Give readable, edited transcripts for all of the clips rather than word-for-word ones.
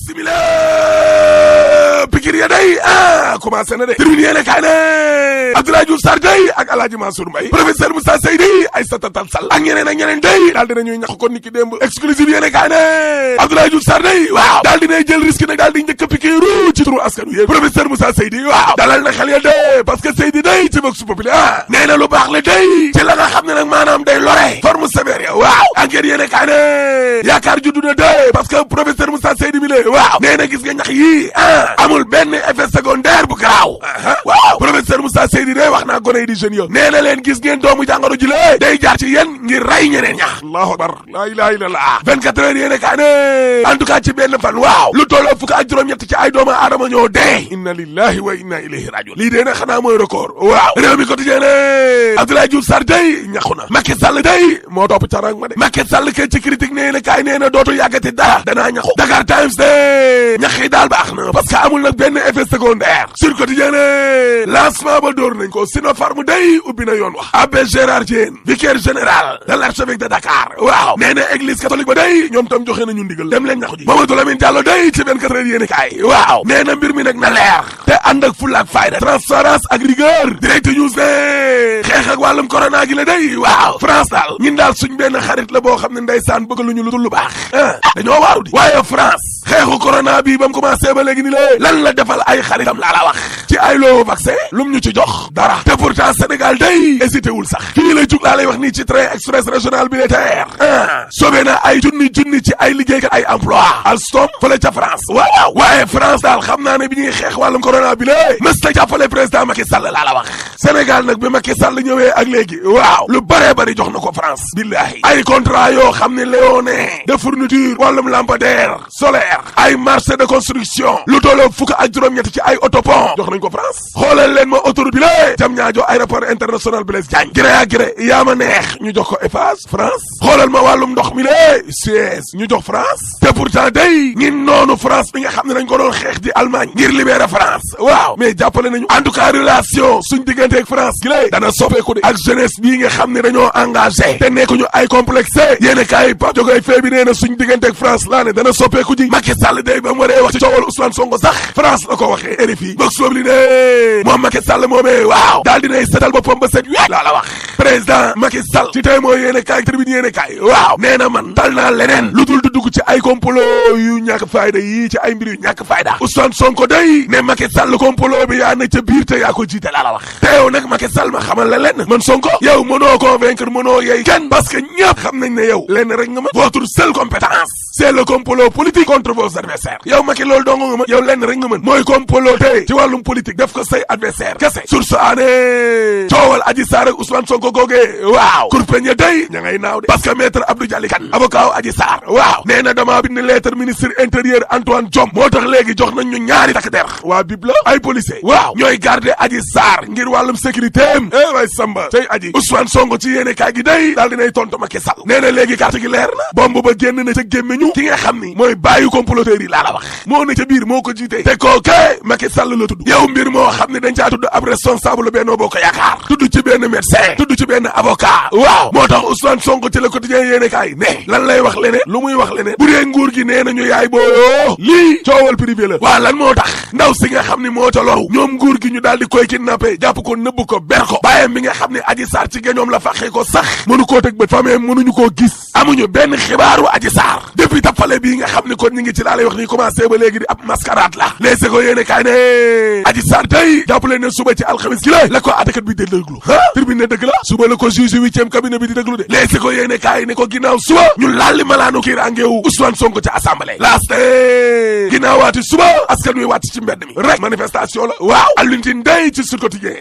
simila pikir ya day commencé na de tribune yéene kaay ne Abdoulaye Diouf Sarr day ak Alaaji Mansour Mbaye professeur Moussa Seydi Aïssata Tall Sall ak ñeneen ak ñeneen day daal dinañuy ñax kon niki démb exclusive yéene kaay ne Abdoulaye Diouf Sarr day waaw daal dinay jël risque nag daal di njëkk a pikiru ci turu askan wi professeur Moussa Seydi waaw dalal na xel ya de parce que Seydi day ci Vox Populi nee na lu baax la day ci la nga xam ne nag maanaam day lore forme sévère ya waaw enquête yéene kaay ne yaakaar juddu na de parce que professeur Moussa Seydi bi le waaw nee na gis nga ñax yi amul benn effet secondaire bu garaaw waaw professeur Moussa Seydi de wax naa gone yi di jeunes yo nee na leen gis ngeen doomu jàngoro ji le day jaar ci yéen ngir rey ñeneen ña allahu akbar la ilaha illallah 24 heures yéene kaa ne en tout cas ci benn fan waaw lu toll fukk ak juróom-ñett ci ay doomu aadama ñoo dee inna lillahi wa inna ilayhi rajiun lii dee na xanaa mooy record waaw réew mi quotidien ne Abdoulaye Diouf Sarr day ñaxu na Macky Sall day moo topp carang ma de Macky Sall ke ci critique nee na kaay nee na dootul yàggati dara danaa ñaxu Dakar Times de ñax yi daal baax na parce que amul nag benn effet secondaire sur quotidien ne lancement ba dóor nañ ko Sinopharm day ubbi na yoon wax abbé Gérard Diène vicaire général de l'archevêque de Dakar waaw nee na église catholique ba day ñoom tam joxe nañu ndigal dem leen ñaxu ji Mamadou Lamine Diallo day ci 24 heures yéene kaay waaw nee na mbir mi nag na leer te ànd ak fulla ak fayda transparence ak rigueur direct news ne xeex ak wàllum corona gi la day waaw France daal ñun daal suñ benn xarit la boo xam ne ndeysaan bëgg lu ñu lu dul lu baax dañoo waaru di waaye France xeexu corona bi ba mu commencé ba léegi ni lée lan la defal ay xaritam laa la wax ci ay loo vaccin lum ñu ci jox dara te pourtant Sénégal day hésité wul sax fii lay jug laa lay wax nii ci train express régional militaire sauvé na ay junni ci ay liggéeykat ay emploi Alstom fële ca France waaw waaye France daal xam naa ne bi ñuy xeex wàllum corona bi lée mësta jàppale président Macky Sall laa la wax Sénégal nag bi Macky Sall ñëwee ak léegi waaw lu bare bari jox na ko France billahi ay contrat yoo xam ne léoné de fourniture wàllum lampadaire solaire ay marché de construction lu tolloo fukk ak juróom-ñett ci ay autopont jox nañ ko France xoolal leen ma autoroute bi lée Diamniadio aéroport international Blaise Diagne gré à gré yaa ma neex ñu jox ko Eiffage France xoolal ma wàllum ndox mi lée Suez ñu jox France te pourtant day ñin noonu France bi nga xam ne dañ ko doon xeex di Allemagne ngir libérer France waaw mais jàppale nañu en tout cas relation suñ diggante ak France gi lée dana soppeeku de ak jeunesse bii nga xam ne dañoo engagé te nekkuñu ay complexé yéene kaay pa jógay fee bi nee na suñ diggante ak France laa ne dana soppeeku ji Macky Sall day ba mu waree wax ci coowal Ousmane Sonko sax France la ko waxee RFI box boobu li ne moom Macky Sall moomee waaw daal dinay setal boppam ba set wet laa la wax président Macky Sall ci tey mooy yéene kaay tribune yéene kaay waaw nee na man tal naa leneen lu dul dugg ci ay complot yu ñàkk fayda yii ci ay mbir yu ñàkk fayda Ousmane Sonko day ne Macky Sall complot bi yaa ne ca biir te yaa ko jiite laa la wax te yow nag Macky Sall ma xamal la lenn man Sonko yow mënoo convaincre mënoo yey kenn parce que ñëpp xam nañ ne yow lenn rek nga mën votre seule compétence c'est le complot politique contre vos adversaires yow Macky loolu dong nga mën yow lenn rek nga mën mooy comploter ci wàllum politique def ko say adversaire kese source aané coowal Adji Sarr ak Ousmane Sonko googee waaw kurpeñe day ña ngay naaw de parce que maître Abdou Dialy Kane avocat wu Adji Sarr waaw nee na damaa bind lettre ministre intérieur Antoine Diome moo tax léegi jox nañ ñu ñaari takk der waa bibla ay policier waaw ñooy garder Adji Sarr ngir wàllum sécurité am waay samba tey Adji Ousmane Sonko ci yéene kaay gi day daal dinay tontu Macky Sall nee na léegi carte gi leer na bomb ba génn na ca gémmiñu ki nga xam ni mooy bàyyi comploteurs yi laa la wax moo ne ca biir moo ko jiite te kooke Macky Sall la tudd yow mbir moo xam ne dañ caa tudd ab responsable Benno Bokk Yaakaar tudd ci benn médecin tudd ci benn avocat waaw moo tax Ousmane Sonko ci Le Quotidien yéene kaay ne lan lay wax leneen lu muy wax leneen bu dee nguur gi nee nañu yaay booyoo lii coowal privé la waa lan moo tax ndaw si nga xam ni moo ca loru ñoom nguur gi ñu daal di koy kidnappé jàpp ko nëbb ko ber ko bàyyam bi nga xam ne Adji Sarr ci géñoom la fàqee ko sax mënu koo teg bët famille mënuñu koo gis amuñu benn xibaaru Adji Sarr depuis tappale bii nga xam ni kon ñu ngi ci laa lay wax ni commencé ba léegi di ab mascarade la léegi ko yéene kaay ne Adji Sarr tey jàppale ne suba ci alxamis gi la ko attakat bi di déglu tribune ne dëgg la suba la ko juge 8e cabinet bi di déglu de léegi ko yéene kaay ne ko ginnaaw suba ñu lalli malaanu kiiraangeewu Ousmane Sonko ci assemblée laaste ginnaawaati suba askan wi wàcc ci mbedd mi rek manifestation la waaw alluntin day ci Sud Quotidien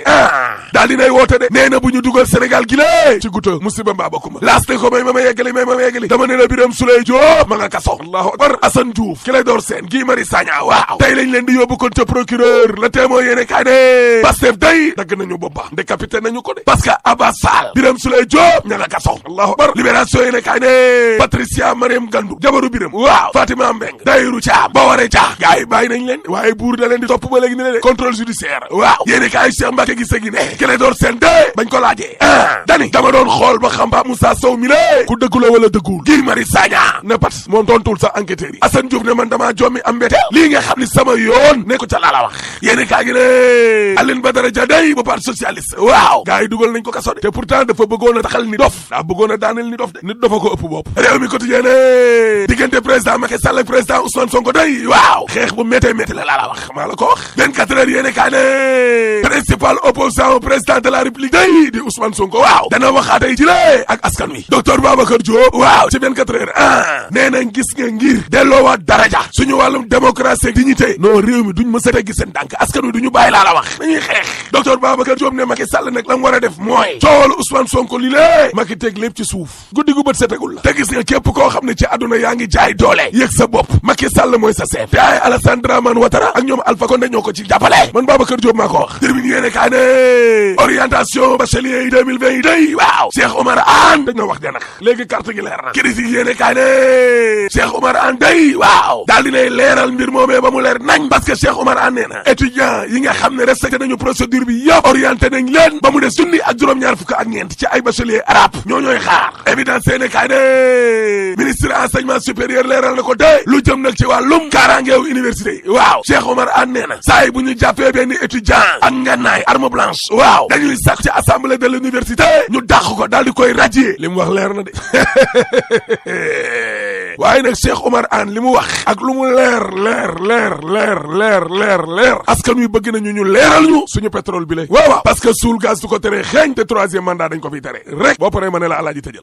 daal dinay woote de nee na bu ñu dugal Sénégal gi la ci guta musiba mbaa bokkuma laaste ko may ma yeggali dama ne la Birame Souleye Diop ma nga kaso allahu akbar Assane Diouf Clédor Sène Guy Marius Sagna waaw tey lañ leen di yóbbu kon ca procureur Le Témoin yéene kaay ne Pastef day dagg nañu boppa décapité nañu ko de parce que Abbas Sall Birame Souleye Diop ña nga kaso allahu akbar Libération yéene kaay ne Patricia Mariam Gandou jabaru Birame waaw Fatima Mbeng Dayru Thiam Baware Dia gars yi bàyyi nañ leen waaye buur da leen di topp ba léegi ne leen contrôle judiciaire waaw yéene kaay Cheikh Mbacké Guissé gi ne Clédor Sène de bañ ko laajee dani dama doon xool ba xam ba Moussa Sow mi lé ku dëggu la wala dëggul Guy Marius Sagna ne pat moom tontul sax enquêteurs yi Assane Diouf ne ne man damaa jommi am mbete lii nga xam ni sama yoon ne ko ca laa la wax yéeni kaa gi ne Aline Badara Dia day bu parti socialiste waaw gars yi dugal nañ ko kaso de te pourtant dafa bëggoon a taxal ni dof daa bëggoon a daaneel ni dof de nit dofa ko ëpp bopp réew mi quotidien ne diggante président Macky Sall ak président Ousmane Sonko day waaw xeex bu méttee métti la laa la wax maa la ko wax 24 heures yéeni kaa ne principal opposant au président de la République day di Ousmane Sonko waaw dana waxaatay ci lée ak askan wi docteur Babacar Diop waaw ci 24 heures nee na gis nga ngir delloowaat daraja suñu wàllum démocratie ak dignité non réew mi duñ mës a teggi seen dànk askan wi duñu bàyyi laa la wax dañuy xeex docteur Babacar Diop ne Macky Sall nag la mu war a def mooy coowal Ousmane Sonko li lée Macky teg lépp ci suuf guddi gu bët setegul la te gis nga képp koo xam ne ci àdduna yaa ngi jaay doole yëg sa bopp Macky Sall mooy sa seef te ay Alassane Dramane Ouattara ak ñoom Alpha Condé ñoo ko ci jàppale man Babacar Diop maa ko wax termine yéene kaa ne orientation bachelier yi 2020 yi day waaw Cheikh Oumar Anne dañ na wax de nag léegi carte gi leer na critique yéene kaa ne Cheikh Oumar Anne day waaw daal dinay leeral mbir moomee ba mu leer nañ parce que Cheikh Oumar Anne nee na étudiant yi nga xam ne respecté nañu procédure bi yëpp orienté nañ leen ba mu des junni ak juróom-ñaar fukk ak ñeent ci ay bachelier arabe ñoo ñooy xaar évidence yéene kaa ne ministre enseignement supérieur leeral na ko de lu jëm nag ci wàllum kaaraangeew université yi waaw Cheikh Oumar Anne nee na saa yi bu ñu jàppee benn étudiant ak ngannaay arme blanche waaw dañuy sax ci assemblée de l'université ñu dàq ko daal di koy radier li mu wax leer na de waaye nag Cheikh Oumar Anne li mu wax ak lu mu leer askan wi bëgg nañu ñu leeral ñu suñu pétrole bi la waaw parce que suul gaz du ko tere xeeñ te troisième mandat dañ ko fiy tere rek boo paree ma ne la alaaji tëjal